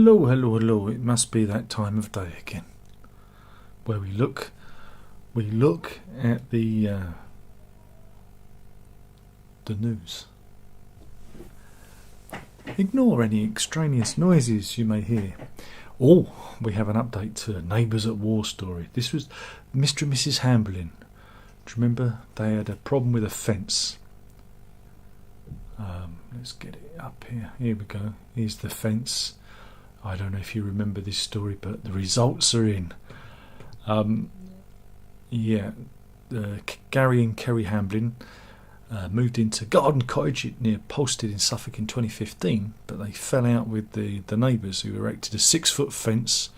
Hello, hello, hello. It must be that time of day again, where we look at the news. Ignore any extraneous noises you may hear. Oh, we have an update to Neighbours at War story. This was Mr. and Mrs. Hamblin. Do you remember they had a problem with a fence? Let's get it up here. Here we go. Here's the fence. I don't know if you remember this story, but the results are in. Gary and Kerry Hamblin moved into Garden Cottage near Polstead in Suffolk in 2015, but they fell out with the neighbours who erected a 6-foot fence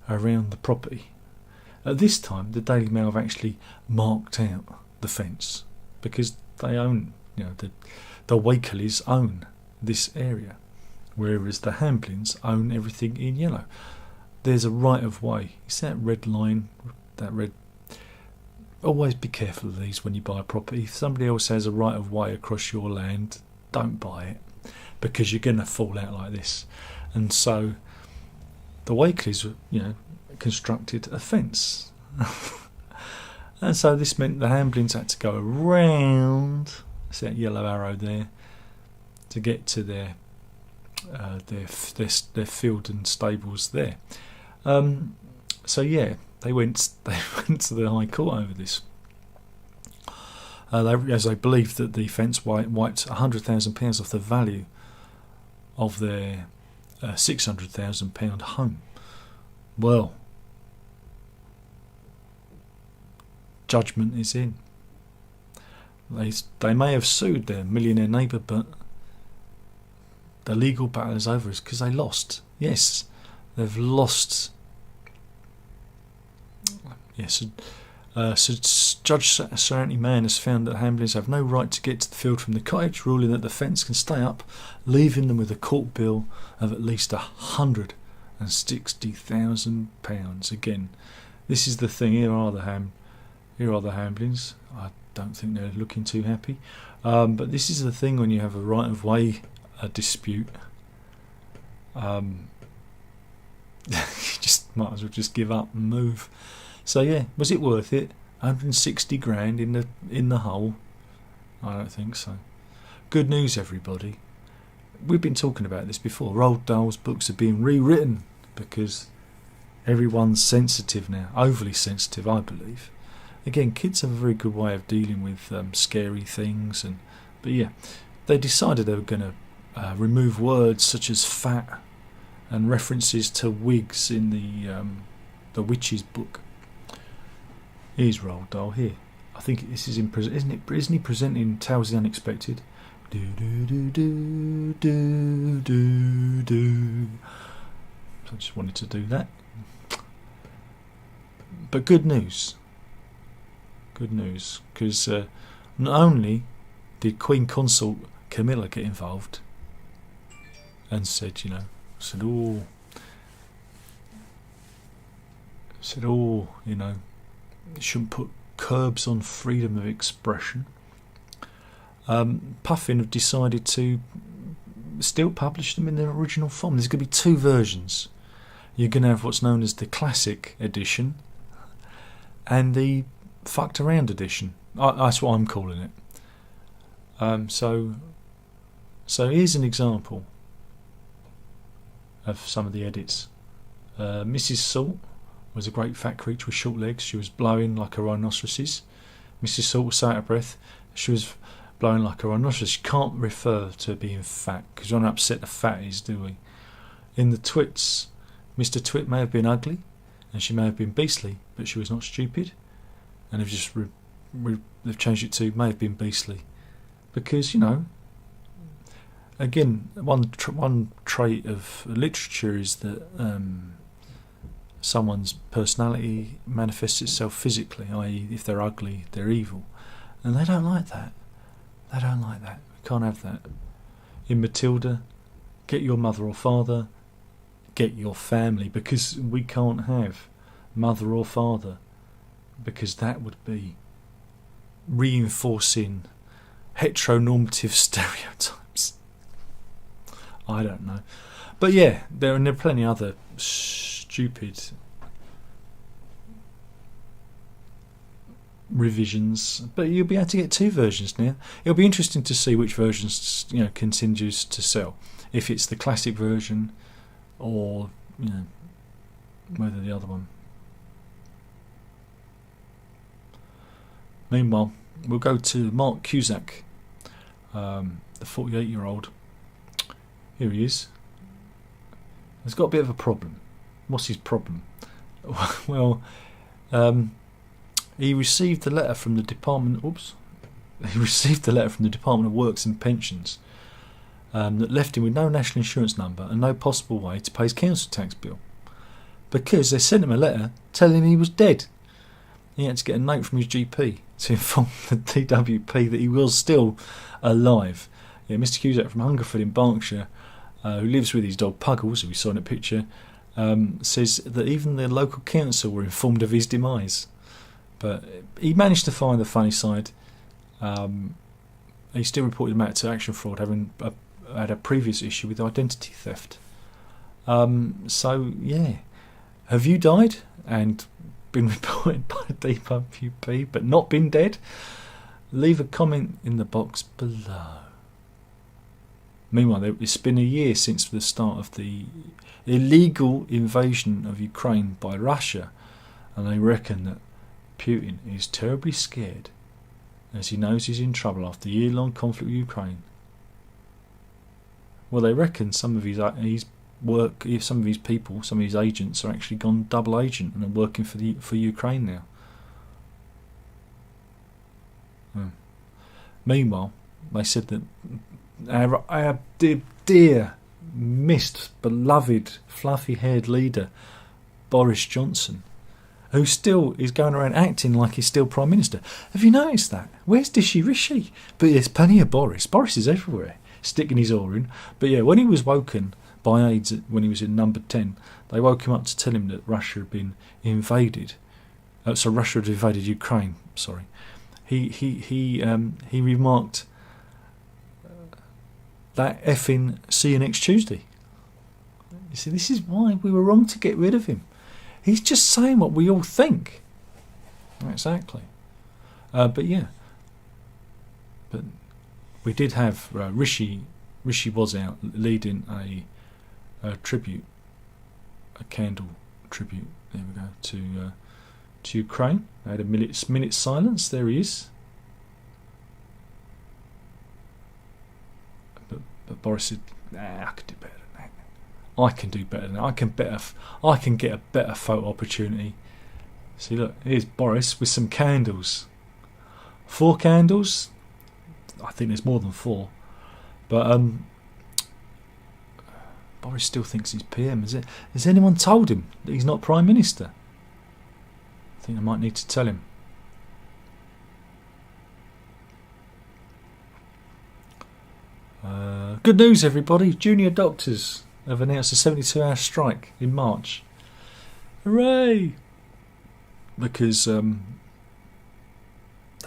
around the property. At this time, the Daily Mail have actually marked out the fence because they own, the Wakeleys own this area, whereas the Hamblins own everything in yellow. There's a right of way. It's that red line, that red. Always be careful of these when you buy a property. If somebody else has a right of way across your land, don't buy it, because you're going to fall out like this. And so the Wakeleys, constructed a fence. And so this meant the Hamblins had to go around, see that yellow arrow there, to get to their field and stables there. They went to the High Court over this. As they believed that the fence wiped £100,000 off the value of their £600,000 home. Well, judgment is in. They may have sued their millionaire neighbour, but the legal battle is over because they lost. Yes, they've lost. Yes, Judge Sir Anthony Mann has found that Hamblins have no right to get to the field from the cottage, ruling that the fence can stay up, leaving them with a court bill of at least £160,000. Again, this is the thing. Here are the Hamblins. I don't think they're looking too happy. But this is the thing when you have a right of way dispute. You just might as well just give up and move. So yeah, was it worth it? 160 grand in the hole? I don't think so. Good news, everybody. We've been talking about this before. Roald Dahl's books are being rewritten because everyone's sensitive now, overly sensitive, I believe. Again, kids have a very good way of dealing with scary things, but yeah, they decided they were going to remove words such as fat and references to wigs in the Witch's book. Here's Roald Dahl here. I think this is isn't he presenting Tales of the Unexpected? Do do do do do do do. So I just wanted to do that. But good news, because not only did Queen Consort Camilla get involved and said, you shouldn't put curbs on freedom of expression. Puffin have decided to still publish them in their original form. There's going to be 2 versions. You're going to have what's known as the classic edition and the fucked around edition. That's what I'm calling it. So here's an example of some of the edits. Mrs. Salt was a great fat creature with short legs. She was blowing like a rhinoceros. Mrs. Salt was so out of breath. She was blowing like a rhinoceros. You can't refer to being fat because you don't upset the fatties, do we? In the Twits, Mr. Twit may have been ugly and she may have been beastly, but she was not stupid. And they've just they've changed it to may have been beastly because again, one trait of literature is that someone's personality manifests itself physically, i.e. if they're ugly, they're evil. And they don't like that. We can't have that. In Matilda, get your mother or father, get your family, because we can't have mother or father, because that would be reinforcing heteronormative stereotypes. I don't know. But yeah, there are plenty of other stupid revisions, but you'll be able to get 2 versions now. It'll be interesting to see which versions continues to sell, if it's the classic version or whether the other one. Meanwhile, we'll go to Mark Cusack, the 48-year-old. Here he is. He's got a bit of a problem. What's his problem? Well, he received a letter from the Department. He received a letter from the Department of Works and Pensions that left him with no national insurance number and no possible way to pay his council tax bill, because they sent him a letter telling him he was dead. He had to get a note from his GP to inform the DWP that he was still alive. Yeah, Mr. Cusack from Hungerford in Berkshire, who lives with his dog Puggles, who we saw in a picture, says that even the local council were informed of his demise. But he managed to find the funny side. He still reported him out to action fraud, having had a previous issue with identity theft. So yeah, have you died and been reported by the DWP but not been dead? Leave a comment in the box below. Meanwhile, it's been a year since the start of the illegal invasion of Ukraine by Russia, and they reckon that Putin is terribly scared, as he knows he's in trouble after the year-long conflict with Ukraine. Well, they reckon some of his people, some of his agents, are actually gone double agent and are working for Ukraine now. Meanwhile, they said that our dear, missed, beloved, fluffy-haired leader, Boris Johnson, who still is going around acting like he's still Prime Minister. Have you noticed that? Where's Dishy Rishi? But there's plenty of Boris. Boris is everywhere, sticking his oar in. But yeah, when he was woken by aides, when he was in number 10, they woke him up to tell him that Russia had been invaded. So Russia had invaded Ukraine. Sorry. He remarked, that effing see you next Tuesday. You see, this is why we were wrong to get rid of him. He's just saying what we all think. Exactly. But yeah. But we did have Rishi was out leading a tribute, a candle tribute. There we go to Ukraine. They had a minute silence. There he is. But Boris said, I could do better than that. I can do better than that. I can get a better photo opportunity. See, look, here's Boris with some candles. 4 candles. I think there's more than 4. But Boris still thinks he's PM. Has anyone told him that he's not Prime Minister? I think I might need to tell him. Good news, everybody. Junior doctors have announced a 72-hour strike in March. Hooray! Because they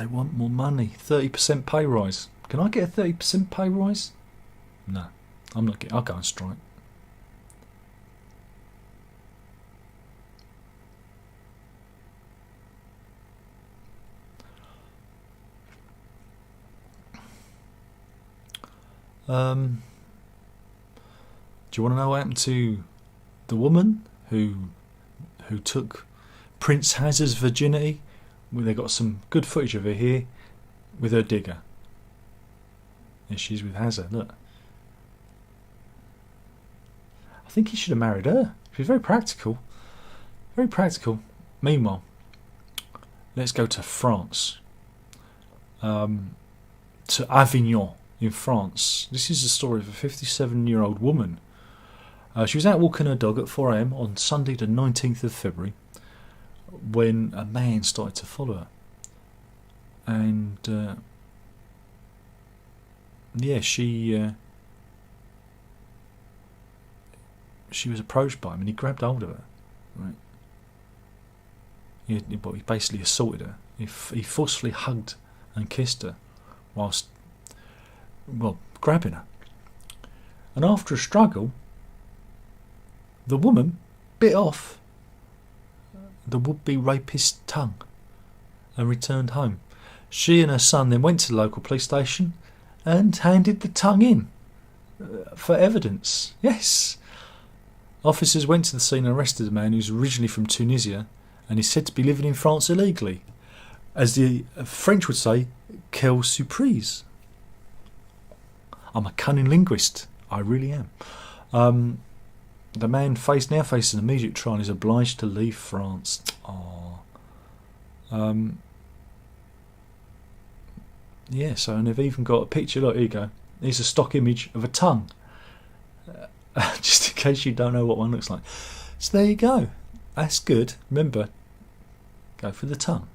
want more money. 30% pay rise. Can I get a 30% pay rise? No, I'm not getting. I'll go on strike. Do you want to know what happened to the woman who took Prince Hazard's virginity? Well, they got some good footage of her here with her digger. There she's with Hazard. Look, I think he should have married her. She's very practical. Very practical. Meanwhile, let's go to France. To Avignon in France. This is the story of a 57-year-old woman. She was out walking her dog at 4 a.m. on Sunday the 19th of February when a man started to follow her. And yeah, she was approached by him and he grabbed hold of her. Right? He basically assaulted her. He forcefully hugged and kissed her whilst, well, grabbing her. And after a struggle, the woman bit off the would-be rapist's tongue and returned home. She and her son then went to the local police station and handed the tongue in for evidence. Yes. Officers went to the scene and arrested a man who's originally from Tunisia and is said to be living in France illegally. As the French would say, quelle surprise. I'm a cunning linguist. I really am. The man now faces an immediate trial and is obliged to leave France. Yeah, so and they've even got a picture. Look, here you go. Here's a stock image of a tongue. Just in case you don't know what one looks like. So there you go. That's good. Remember, go for the tongue.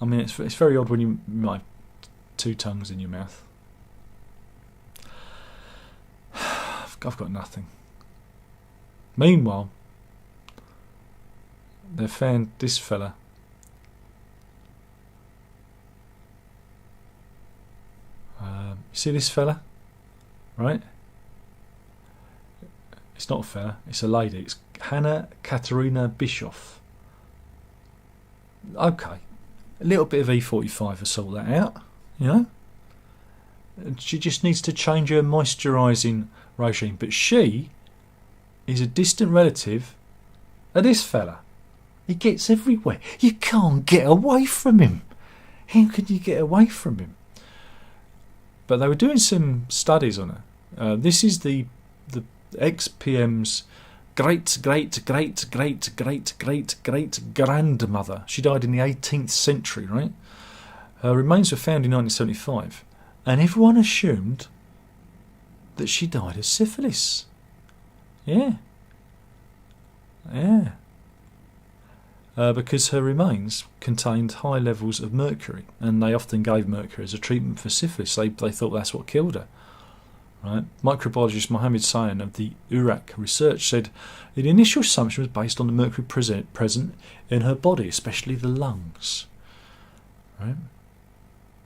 I mean, it's very odd when you might have two tongues in your mouth. I've got nothing. Meanwhile, they found this fella. You see this fella? Right? It's not a fella, it's a lady. It's Hannah Katharina Bischoff. Okay. A little bit of E45 to sort that out, you know? She just needs to change her moisturising regime. But she is a distant relative of this fella. He gets everywhere. You can't get away from him. How can you get away from him? But they were doing some studies on her. This is the ex-PM's great grandmother. She died in the 18th century, right? Her remains were found in 1975, and everyone assumed that she died of syphilis. Yeah. Because her remains contained high levels of mercury, and they often gave mercury as a treatment for syphilis. They thought that's what killed her. Right? Microbiologist Mohammed Sayan of the Iraq research said the initial assumption was based on the mercury present in her body, especially the lungs. Right?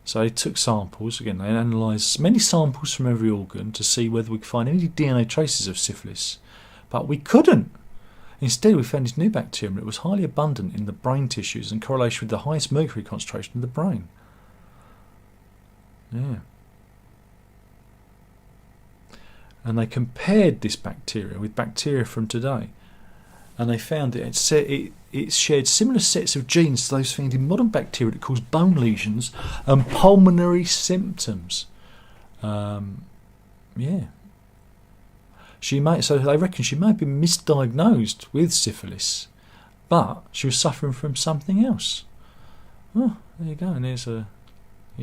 So they took samples. Again, they analysed many samples from every organ to see whether we could find any DNA traces of syphilis, but we couldn't. Instead, we found this new bacterium that was highly abundant in the brain tissues in correlation with the highest mercury concentration in the brain. Yeah. And they compared this bacteria with bacteria from today, and they found that it shared similar sets of genes to those found in modern bacteria that cause bone lesions and pulmonary symptoms. Yeah. So they reckon she may have been misdiagnosed with syphilis, but she was suffering from something else. Oh, there you go. And here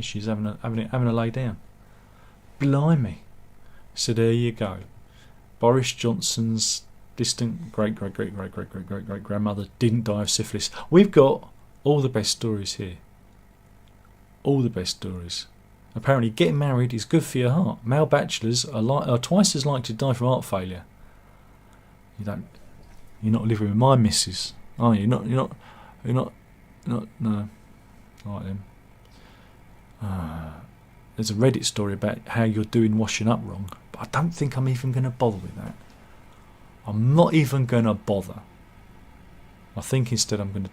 she's having a lay down. Blimey. So there you go. Boris Johnson's distant great grandmother didn't die of syphilis. We've got all the best stories here. All the best stories. Apparently, getting married is good for your heart. Male bachelors are twice as likely to die from heart failure. You're not living with my missus, are you? You're not. No. All right then. There's a Reddit story about how you're doing washing up wrong, but I don't think I'm even going to bother with that. I'm not even going to bother. I think instead I'm going to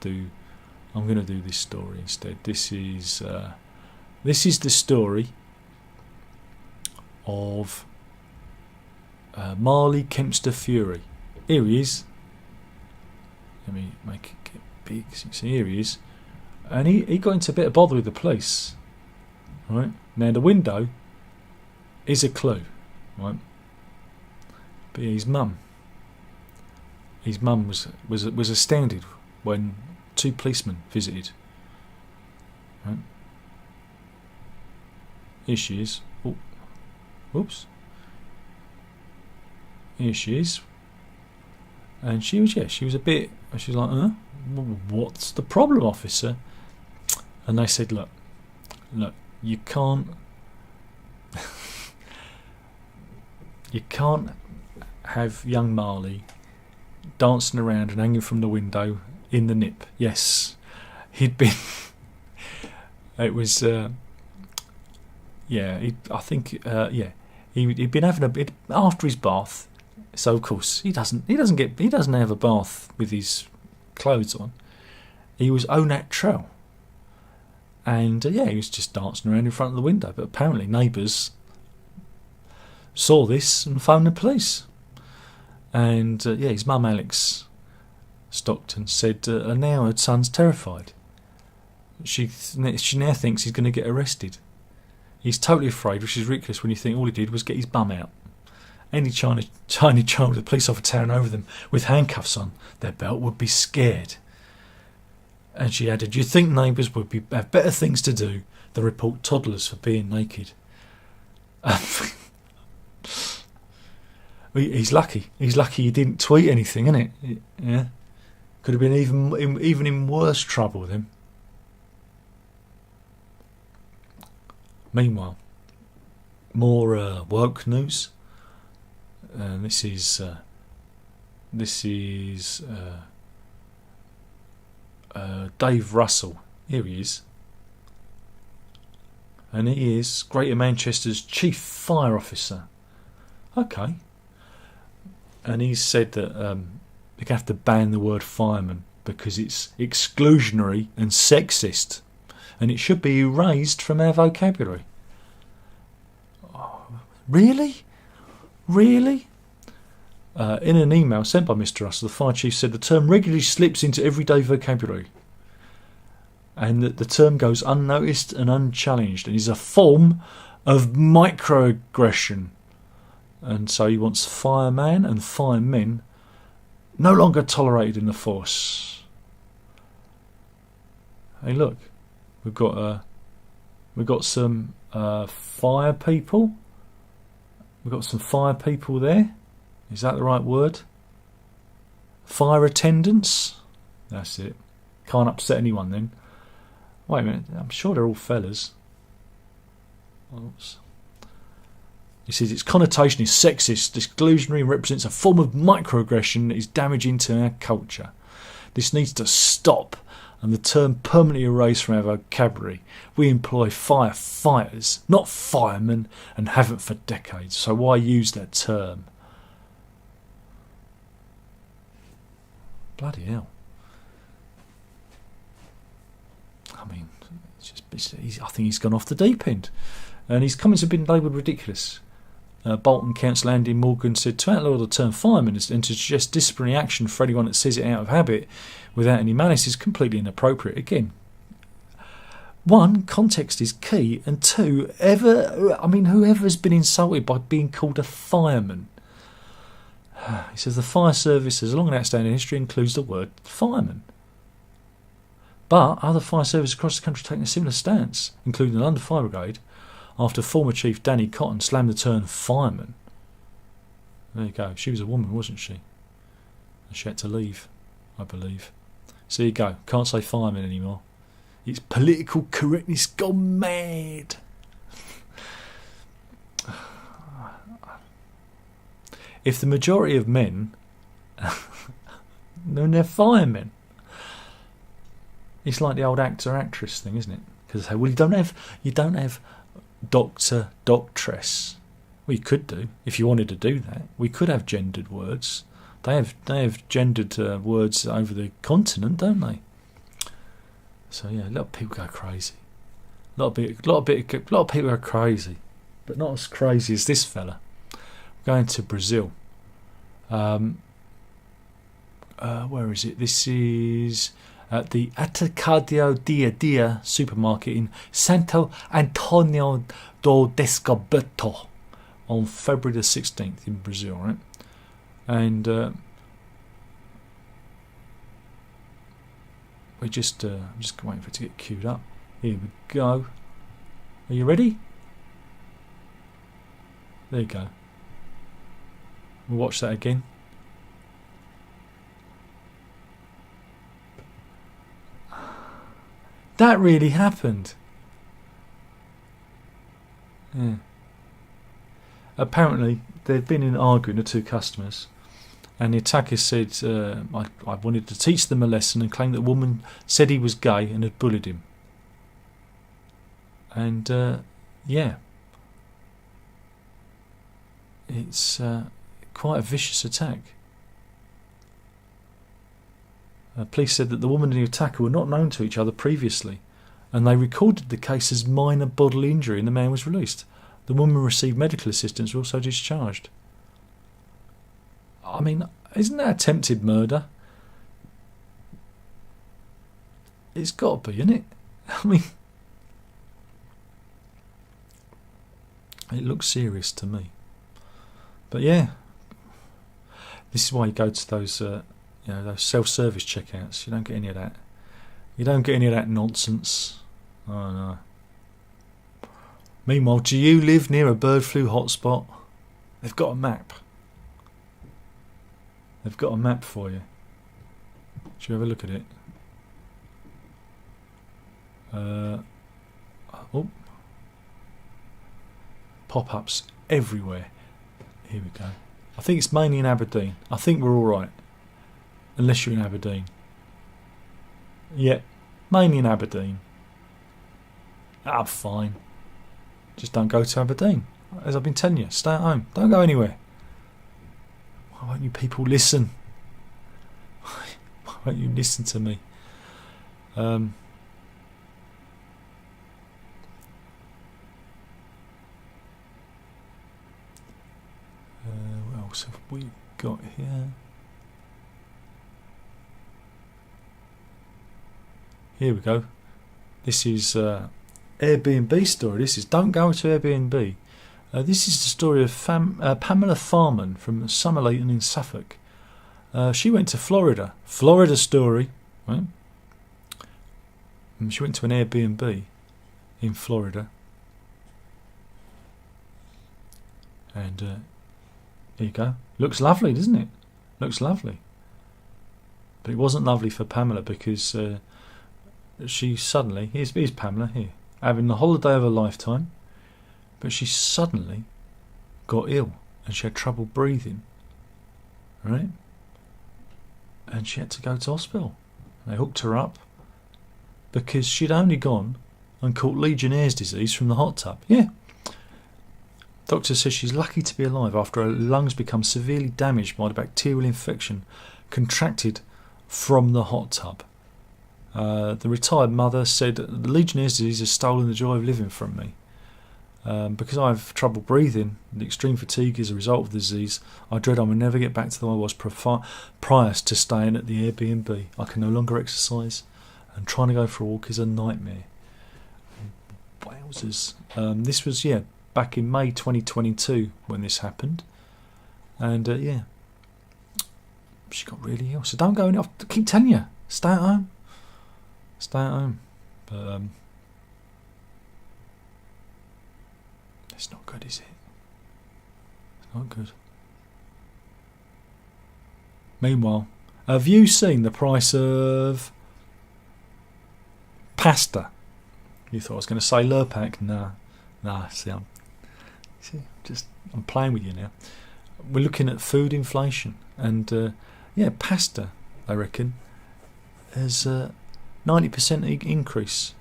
do this story instead. This is the story of Marley Kempster Fury. Here he is. Let me make it get big. So here he is. And he got into a bit of bother with the police. Right? Now the window is a clue. Right? But his mum was astounded when two policemen visited. Right? Here she is. Oh, whoops. Here she is. And she was a bit. She was like, what's the problem, officer? And they said, look, you can't have young Marley dancing around and hanging from the window in the nip. Yes, he'd been. It was. He'd been having a bit after his bath, so of course he doesn't have a bath with his clothes on. He was au naturel, and he was just dancing around in front of the window. But apparently neighbours saw this and phoned the police. And his mum Alex Stockton said now her son's terrified. She now thinks he's going to get arrested. He's totally afraid, which is ridiculous when you think all he did was get his bum out. Any tiny child with a police officer towering over them with handcuffs on their belt would be scared. And she added, "You'd think neighbours would have better things to do than report toddlers for being naked." He's lucky. He's lucky he didn't tweet anything, isn't it? Yeah, could have been even in worse trouble with him. Meanwhile, more woke news. This is Dave Russell. Here he is, and he is Greater Manchester's chief fire officer. Okay, and he said that they have to ban the word fireman because it's exclusionary and sexist, and it should be erased from our vocabulary. Oh, really? Really? In an email sent by Mr. Russell, the fire chief said the term regularly slips into everyday vocabulary and that the term goes unnoticed and unchallenged and is a form of microaggression. And so he wants fireman and firemen no longer tolerated in the force. Hey, look, we've got some fire people. We've got some fire people there. Is that the right word? Fire attendants? That's it. Can't upset anyone then. Wait a minute, I'm sure they're all fellas. Oops. He says its connotation is sexist, exclusionary, and represents a form of microaggression that is damaging to our culture. This needs to stop and the term permanently erased from our vocabulary. We employ firefighters, not firemen, and haven't for decades, so why use that term? Bloody hell. I mean, I think he's gone off the deep end. And his comments have been labelled ridiculous. Bolton Council Andy Morgan said to outlaw the term fireman and to suggest disciplinary action for anyone that says it out of habit without any malice is completely inappropriate. Again, one, context is key, and two, whoever's been insulted by being called a fireman. He says the fire service has a long and outstanding history, includes the word fireman. But other fire services across the country taking a similar stance, including the London Fire Brigade, after former Chief Danny Cotton slammed the term fireman. There you go. She was a woman, wasn't she? And she had to leave, I believe. So you go. Can't say fireman anymore. It's political correctness gone mad. If the majority of men, then they're firemen. It's like the old actor-actress thing, isn't it? Because they say, well, you don't have doctor, doctress. Well, you could do if you wanted to do that. We could have gendered words. They have gendered words over the continent, don't they? So yeah, a lot of people go crazy. A lot of people go crazy, but not as crazy as this fella. Going to Brazil. Where is it? This is at the Atacado Dia Dia supermarket in Santo Antonio do Descoberto on February the 16th in Brazil, right? And I'm just waiting for it to get queued up. Here we go. Are you ready? There you go. We'll watch that again. That really happened. Yeah. Apparently, they've been in arguing, the two customers, and the attacker said, I wanted to teach them a lesson, and claimed that the woman said he was gay and had bullied him. And, yeah. it's quite a vicious attack. Police said that the woman and the attacker were not known to each other previously, and they recorded the case as minor bodily injury, and the man was released. The woman received medical assistance, also discharged. I mean, isn't that attempted murder? It's got to be, isn't it? I mean, it looks serious to me. But yeah, this is why you go to those, those self-service checkouts. You don't get any of that. You don't get any of that nonsense. Oh no. Meanwhile, do you live near a bird flu hotspot? They've got a map. They've got a map for you. Should you have a look at it? Pop-ups everywhere. Here we go. I think it's mainly in Aberdeen. I think we're alright. Unless you're in Aberdeen. Yeah, mainly in Aberdeen. Ah, fine. Just don't go to Aberdeen. As I've been telling you, stay at home. Don't go anywhere. Why won't you people listen? Why won't you listen to me? What else have we got here? Here we go. This is Airbnb story. This is don't go to Airbnb. This is the story of Pamela Farman from Somerleyton in Suffolk. She went to Florida. Florida story. Right? She went to an Airbnb in Florida. And here you go. Looks lovely, doesn't it? Looks lovely. But it wasn't lovely for Pamela because she suddenly, here's Pamela here, having the holiday of her lifetime, but she suddenly got ill and she had trouble breathing, right? And she had to go to hospital. They hooked her up because she'd only gone and caught Legionnaire's disease from the hot tub. Yeah. Doctor says she's lucky to be alive after her lungs become severely damaged by the bacterial infection contracted from the hot tub. The retired mother said, the Legionnaire's disease has stolen the joy of living from me. Because I have trouble breathing and extreme fatigue as a result of the disease, I dread I will never get back to the way I was prior to staying at the Airbnb. I can no longer exercise, and trying to go for a walk is a nightmare. Wowzers. This was, back in May 2022 when this happened. And, she got really ill. So don't go in. I keep telling you, stay at home. Stay at home. But, it's not good, is it? It's not good. Meanwhile, have you seen the price of pasta? You thought I was going to say Lurpak? Nah. See, I'm playing with you now. We're looking at food inflation, and pasta, I reckon, has 90% increase.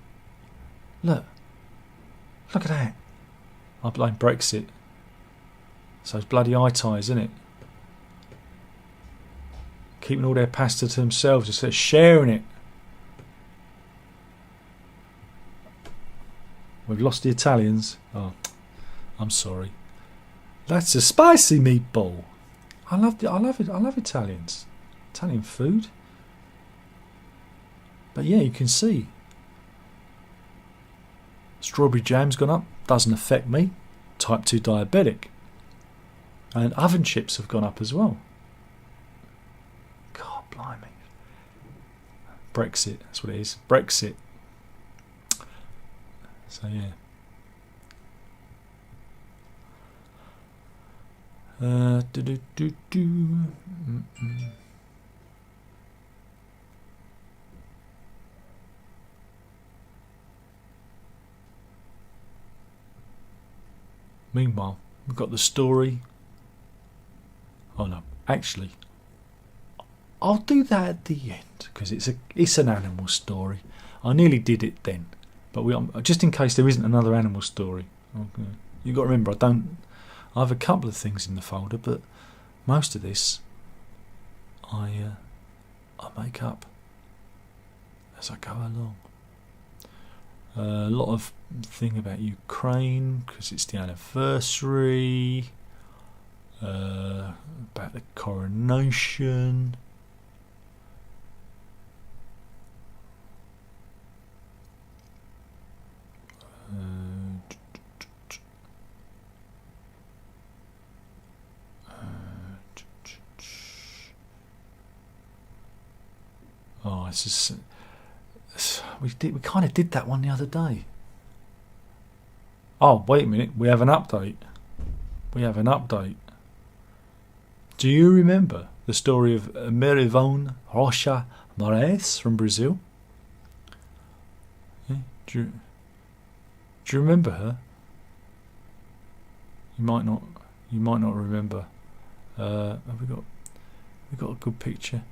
Look at that. I blame Brexit. So it's bloody eye ties, isn't it? Keeping all their pasta to themselves instead of sharing it. We've lost the Italians. Oh, I'm sorry. That's a spicy meatball. I love it. I love Italians. Italian food. But yeah, you can see. Strawberry jam's gone up. Doesn't affect me. Type 2 diabetic. And oven chips have gone up as well. God blimey. Brexit, that's what it is. Brexit. So yeah. Meanwhile, we've got the story. Oh no, actually, I'll do that at the end because it's an animal story. I nearly did it then, but just in case there isn't another animal story. Okay. You've got to remember, I have a couple of things in the folder, but most of this I make up as I go along. A lot of thing about Ukraine because it's the anniversary. About the coronation. Oh, it's just we kind of did that one the other day. Oh, wait a minute, we have an update. Do you remember the story of Merivone Rocha Moraes from Brazil? Yeah, do you remember her? You might not remember. Have we got a good picture?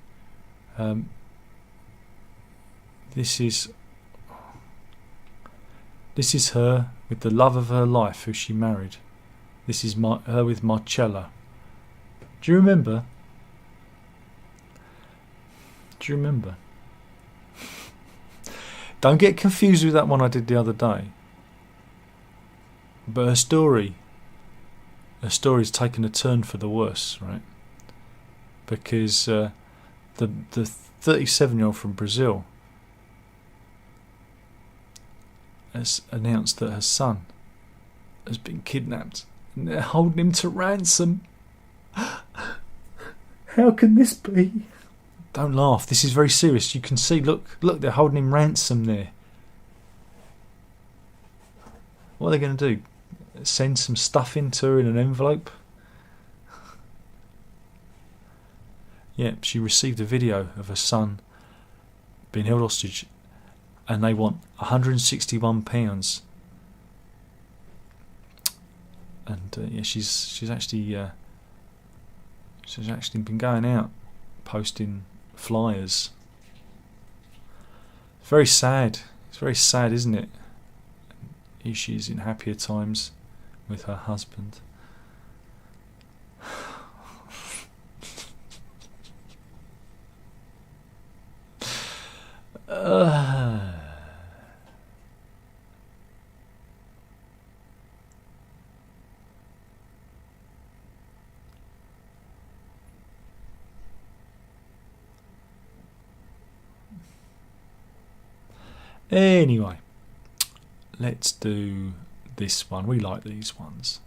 This is her with the love of her life, who she married. This is her with Marcella. Do you remember? Don't get confused with that one I did the other day. But her story's taken a turn for the worse, right? Because the 37-year-old from Brazil has announced that her son has been kidnapped and they're holding him to ransom. How can this be? Don't laugh, this is very serious. You can see, look, they're holding him ransom there. What are they going to do? Send some stuff into her in an envelope? Yeah, she received a video of her son being held hostage and they want £161. And yeah, she's actually been going out posting flyers. It's very sad. It's very sad, isn't it? Here she is in happier times with her husband. Anyway, let's do this one. We like these ones.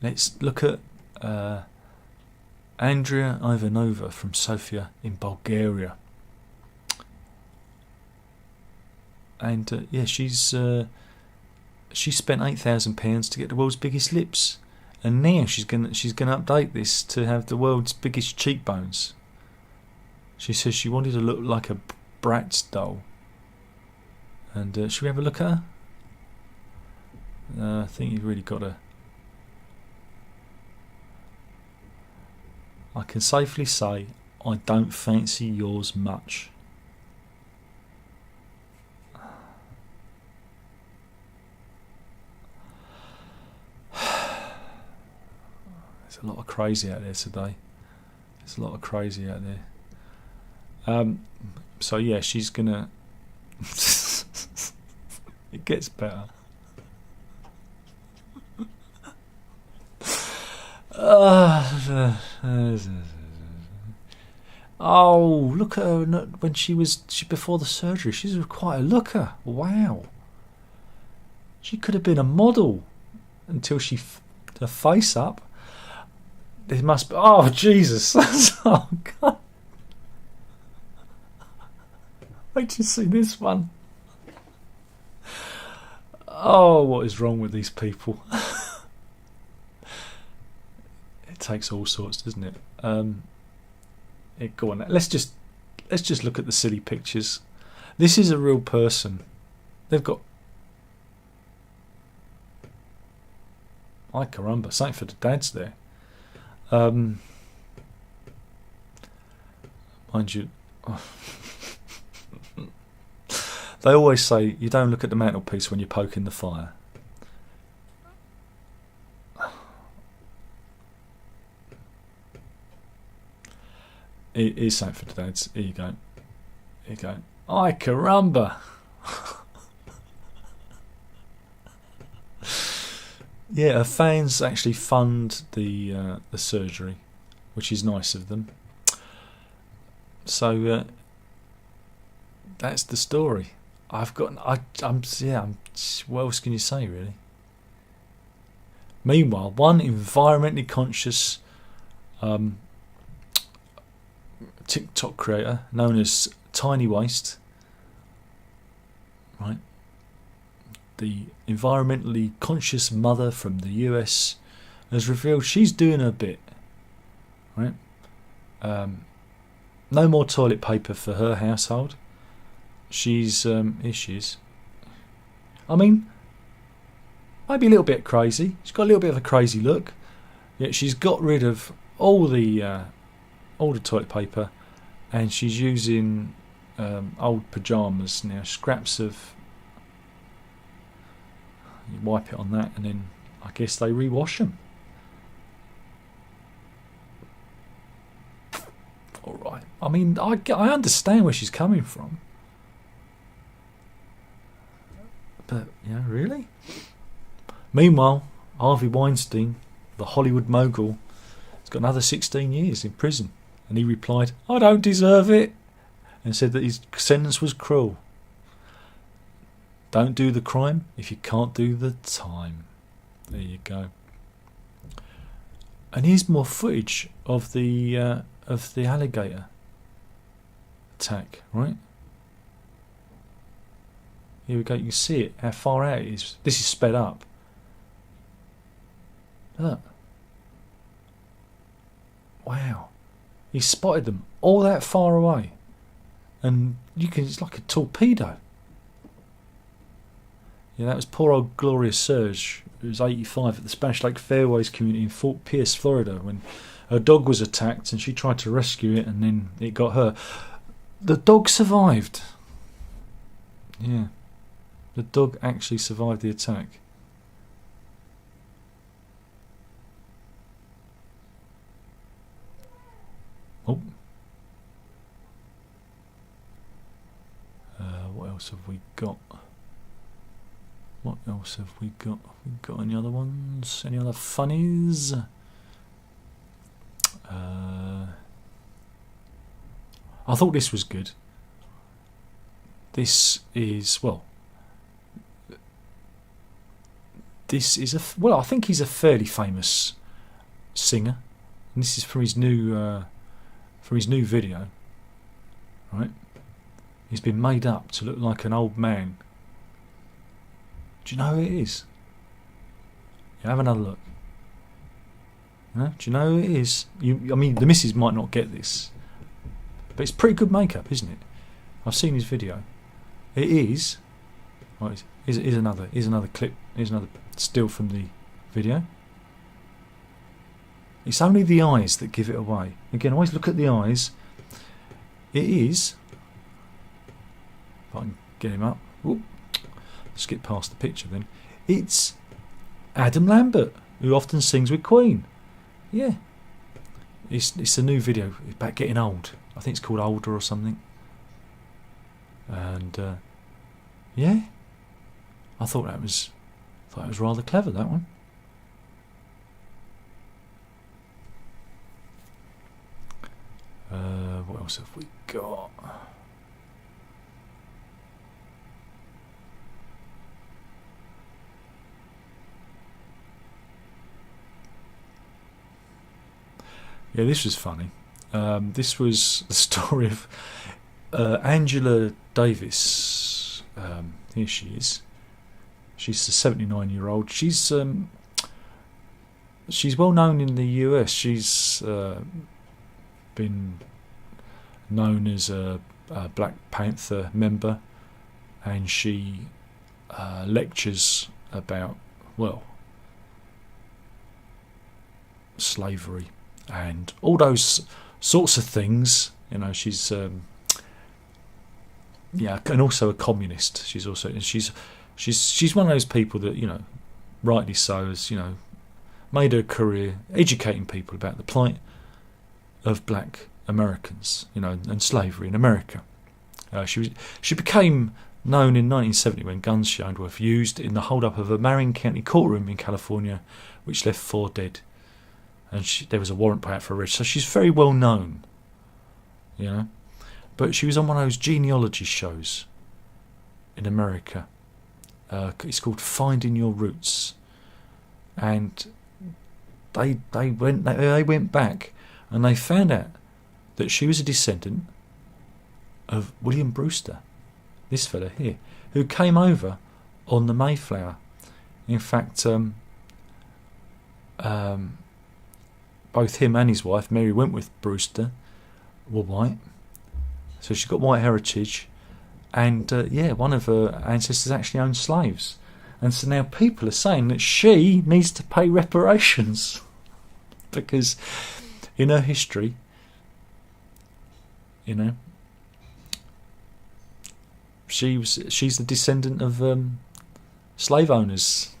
Let's look at Andrea Ivanova from Sofia in Bulgaria. And yeah, she spent £8,000 to get the world's biggest lips, and now she's gonna update this to have the world's biggest cheekbones. She says she wanted to look like a Bratz doll. And should we have a look at her? I think you've really got to. I can safely say I don't fancy yours much. There's a lot of crazy out there today. So yeah, she's gonna. It gets better. Oh, look at her when she before the surgery. She's quite a looker. Wow. She could have been a model until she her face up. There must be. Oh Jesus! Oh God! Wait till you see this one. Oh, what is wrong with these people? It takes all sorts, doesn't it? Go on. Let's just look at the silly pictures. This is a real person. They've got. Ay caramba, something for the dads there. Mind you. Oh. They always say you don't look at the mantelpiece when you're poking the fire. Here's something for the dads. Here you go. Here you go. Ay caramba! Yeah, her fans actually fund the surgery, which is nice of them. So that's the story. What else can you say, really? Meanwhile, one environmentally conscious TikTok creator known as Tiny Waste, right? The environmentally conscious mother from the US has revealed she's doing her bit, right? No more toilet paper for her household. She's here she is. I mean, maybe a little bit crazy. She's got a little bit of a crazy look. Yet she's got rid of all the toilet paper, and she's using old pajamas now. Scraps of. You wipe it on that, and then I guess they rewash them. All right. I mean, I understand where she's coming from, but really. Meanwhile, Harvey Weinstein, the Hollywood mogul, has got another 16 years in prison, and he replied, "I don't deserve it," and said that his sentence was cruel. Don't do the crime if you can't do the time. There you go. And here's more footage of the alligator attack. Right. Here we go. You can see it. How far out it is. This is sped up. Look. Wow. He spotted them all that far away, and it's like a torpedo. Yeah, that was poor old Gloria Serge, who was 85 at the Spanish Lake Fairways community in Fort Pierce, Florida, when her dog was attacked and she tried to rescue it, and then it got her. The dog survived. Yeah. The dog actually survived the attack. Oh. What else have we got? What else have we got? Have we got any other ones? Any other funnies? I thought this was good. This is I think he's a fairly famous singer, and this is from his new video. Right, he's been made up to look like an old man. Do you know who it is? Yeah, have another look. No? Do you know who it is? I mean, the missus might not get this, but it's pretty good makeup, isn't it? I've seen his video. It is. Right, here's another clip. Here's another still from the video. It's only the eyes that give it away. Again, always look at the eyes. It is. If I can get him up. Whoop. Skip past the picture then. It's Adam Lambert, who often sings with Queen. Yeah. It's a new video about getting old. I think it's called Older or something. And yeah, I thought that was rather clever, that one. What else have we got? Yeah, this was funny. This was the story of Angela Davis. Here she is. She's a 79-year-old. She's well known in the US. She's been known as a Black Panther member, and she lectures about, slavery and all those sorts of things. You know, she's and also a communist. She's one of those people that, rightly so, has made her career educating people about the plight of black Americans, and slavery in America. She became known in 1970 when guns shown were used in the hold-up of a Marin County courtroom in California, which left 4 dead. And there was a warrant put out for her arrest. So she's very well known, But she was on one of those genealogy shows in America. It's called Finding Your Roots, and they went back and they found out that she was a descendant of William Brewster, this fella here, who came over on the Mayflower. In fact, both him and his wife, Mary Wentworth Brewster, were white. So she's got white heritage. And, one of her ancestors actually owned slaves. And so now people are saying that she needs to pay reparations. Because in her history, she's the descendant of slave owners.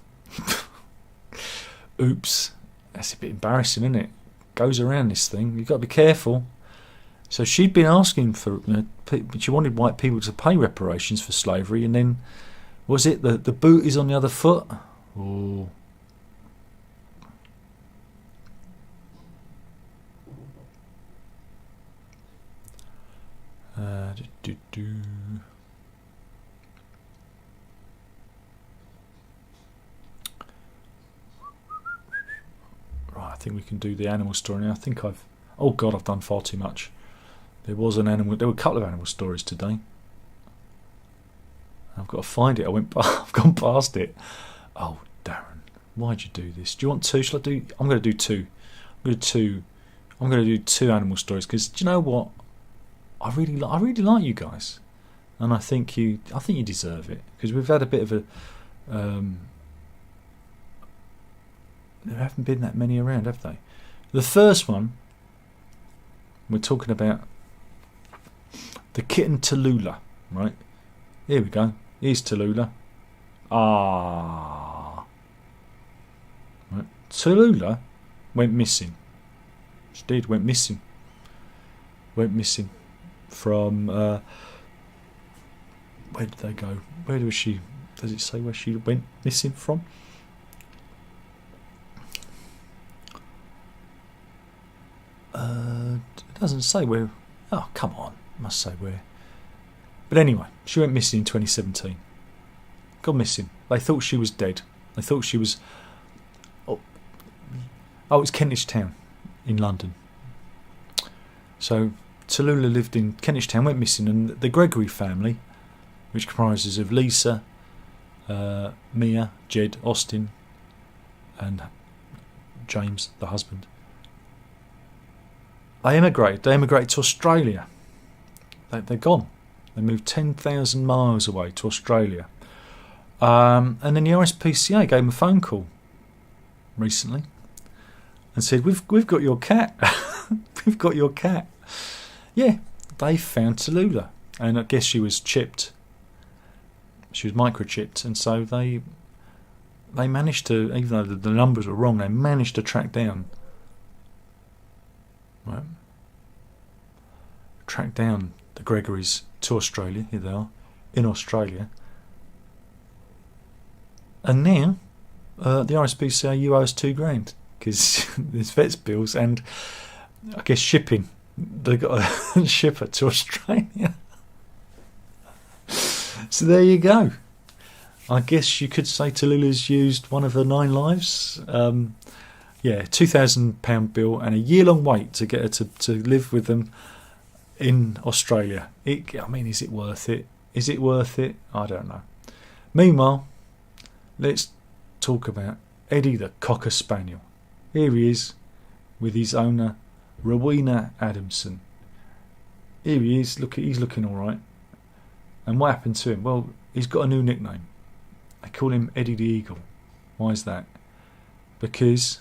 Oops. That's a bit embarrassing, isn't it? Goes around this thing. You've got to be careful. So she'd been asking for, she wanted white people to pay reparations for slavery, and then, was it the boot is on the other foot? Oh. Right, I think we can do the animal story now. Oh God, I've done far too much. There were a couple of animal stories today. I've got to find it. I've gone past it. Oh, Darren, why'd you do this? Do you want 2? Shall I do? I'm going to do 2. I'm going to do 2 animal stories, because do you know what? I really like you guys, and I think you deserve it, because we've had a bit of a. There haven't been that many around, have they? The first one, we're talking about the kitten Tallulah, right? Here we go. Here's Tallulah. Right. Tallulah went missing. She did, went missing. Went missing from... where did they go? Where was she... Does it say where she went missing from? It doesn't say where. Oh, come on. It must say where. But anyway, she went missing in 2017. Gone missing. They thought she was dead. They thought she was... Oh, it's Kentish Town in London. So Tallulah lived in Kentish Town, went missing, and the Gregory family, which comprises of Lisa, Mia, Jed, Austin, and James, the husband, they emigrated to Australia. They're gone. They moved 10,000 miles away to Australia. And then the RSPCA gave them a phone call recently and said, we've got your cat. We've got your cat. Yeah, they found Tallulah. And I guess she was chipped. She was microchipped. And so they managed to, even though the numbers were wrong, they managed to track down the Gregorys to Australia. Here they are, in Australia. And now the RSP say you owe us $2,000 because there's vets bills and I guess shipping. They got to ship her to Australia. So there you go. I guess you could say Tallulah's used one of her 9 lives. £2,000 bill and a year-long wait to get her to live with them in Australia. Is it worth it? Is it worth it? I don't know. Meanwhile, let's talk about Eddie the Cocker Spaniel. Here he is with his owner, Rowena Adamson. Here he is. He's looking all right. And what happened to him? Well, he's got a new nickname. They call him Eddie the Eagle. Why is that? Because,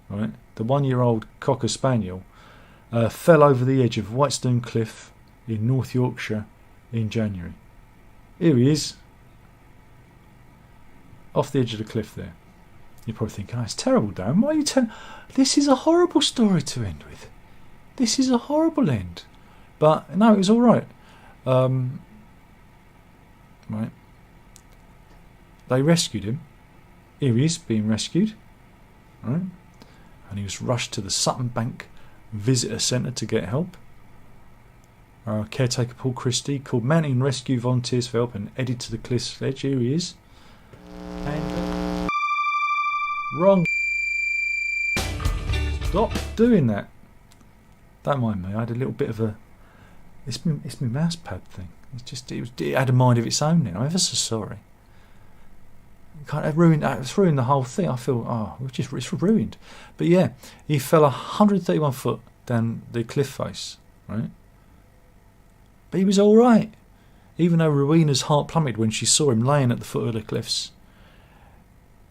right, the 1-year-old Cocker Spaniel fell over the edge of Whitestone Cliff in North Yorkshire in January. Here he is, off the edge of the cliff there. You're probably thinking, it's terrible, Dan. Why are you telling... This is a horrible story to end with. this is a horrible end. But no, it was all right. Right. They rescued him. Here he is being rescued. Right. And he was rushed to the Sutton Bank Visitor Centre to get help. Caretaker Paul Christie called mountain rescue volunteers for help and headed to the cliff's edge. Here he is. And wrong. Stop doing that. Don't mind me. I had a little bit of a. It's my mouse pad thing. It had a mind of its own now. I'm ever so sorry. It's ruined the whole thing. I feel it's ruined. But yeah, he fell 131 foot down the cliff face, right? But he was all right, even though Rowena's heart plummeted when she saw him laying at the foot of the cliffs.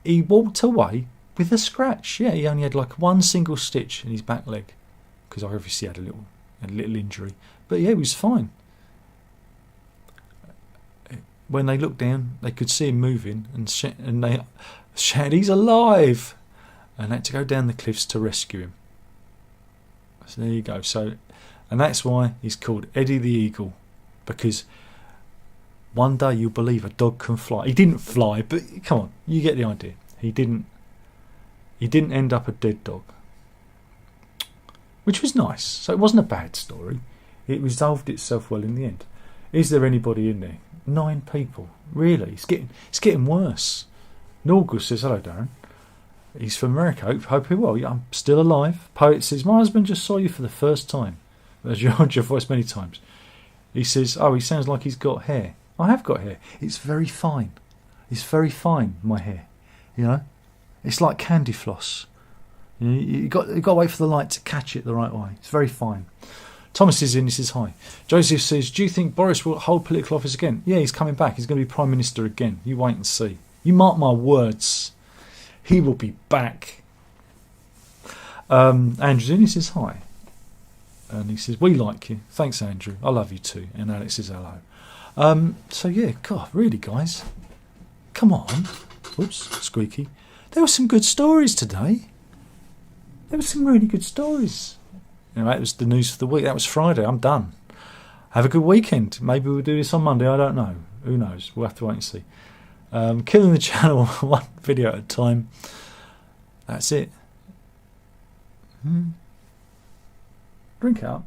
He walked away with a scratch. Yeah, he only had like one single stitch in his back leg, because I obviously had a little injury. But yeah, he was fine. When they looked down, they could see him moving, and they shouted, "He's alive!" And had to go down the cliffs to rescue him. So there you go. And that's why he's called Eddie the Eagle, because one day you'll believe a dog can fly. He didn't fly, but come on, you get the idea. He didn't end up a dead dog, which was nice. So it wasn't a bad story. It resolved itself well in the end. Is there anybody in there? 9 people. Really? It's getting worse. Norgal says, "Hello, Darren." He's from America. Hope you're well. I'm still alive. Poet says, "My husband just saw you for the first time." As you heard your voice many times. He says, "Oh, he sounds like he's got hair." I have got hair. It's very fine. It's very fine, my hair. You know? It's like candy floss. You got to wait for the light to catch it the right way. It's very fine. Thomas is in. He says hi. Joseph says, "Do you think Boris will hold political office again?" Yeah, he's coming back. He's going to be Prime Minister again. You wait and see. You mark my words. He will be back. Andrew's in. He says hi. And he says, "We like you." Thanks, Andrew. I love you too. And Alex says hello. So yeah, God, really, guys. Come on. Whoops, squeaky. There were some good stories today. There were some really good stories. Anyway, that was the news for the week. That was Friday. I'm done. Have a good weekend. Maybe we'll do this on Monday. I don't know. Who knows? We'll have to wait and see. Killing the channel one video at a time. That's it. Drink out.